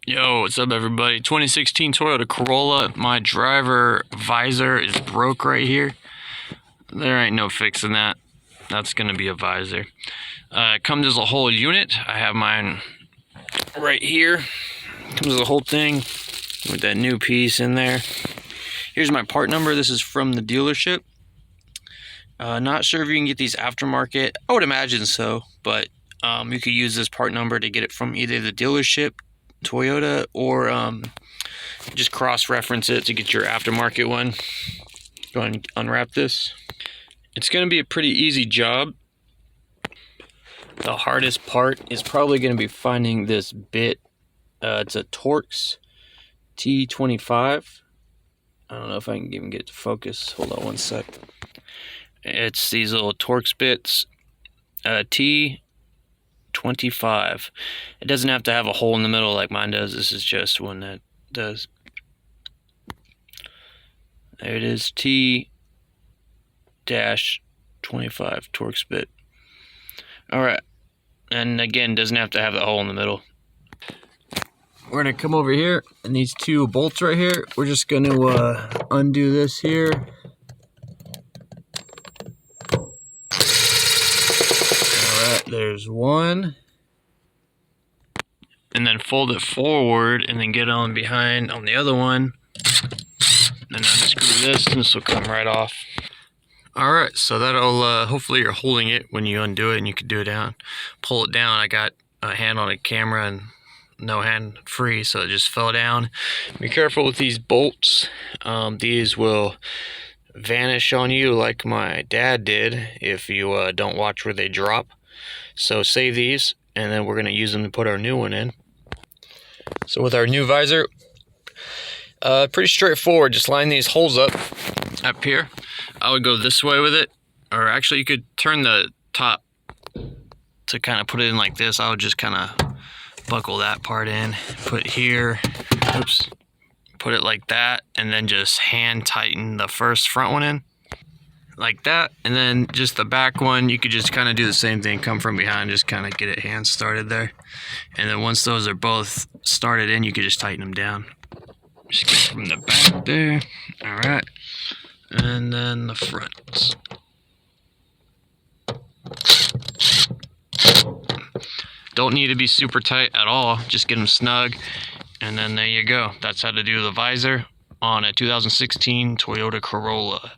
Yo, what's up everybody? 2016 Toyota Corolla. My driver visor is broke right here. There ain't no fixing that. That's gonna be a visor. It comes as a whole unit. I have mine right here. Comes as a whole thing with that new piece in there. Here's my part number. This is from the dealership. Not sure if you can get these aftermarket. I would imagine so, but you could use this part number to get it from either the dealership, Toyota, or just cross-reference it to get your aftermarket one. Go ahead and unwrap this. It's going to be a pretty easy job. The hardest part is probably going to be finding this bit. It's a TORX T25. I don't know if I can even get it to focus. Hold on one sec. It's these little TORX bits. T25. It doesn't have to have a hole in the middle like mine does. This is just one that does. There it is. T-25 TORX bit. Alright. And again, doesn't have to have the hole in the middle. We're going to come over here, and these two bolts right here, we're just going to undo this here. Alright, there's one. And then fold it forward, and then get on behind on the other one. And then unscrew this, and this will come right off. Alright, so that'll, hopefully you're holding it when you undo it, and you can do it down. Pull it down. I got a hand on a camera, and no hand free, so it just fell down. Be careful with these bolts. These will vanish on you like my dad did if you don't watch where they drop. So save these, and then we're going to use them to put our new one in. So with our new visor, pretty straightforward. Just line these holes up here. I would go this way with it, or actually you could turn the top to kind of put it in like this. I would just kind of buckle that part in, put here, oops, put it like that, and then just hand tighten the front one in like that. And then just the back one, you could just kind of do the same thing, come from behind, just kind of get it hand started there. And then once those are both started in, you could just tighten them down. Just get from the back there. All right, and then the front. Don't need to be super tight at all, just get them snug, and then there you go. That's how to do the visor on a 2016 Toyota Corolla.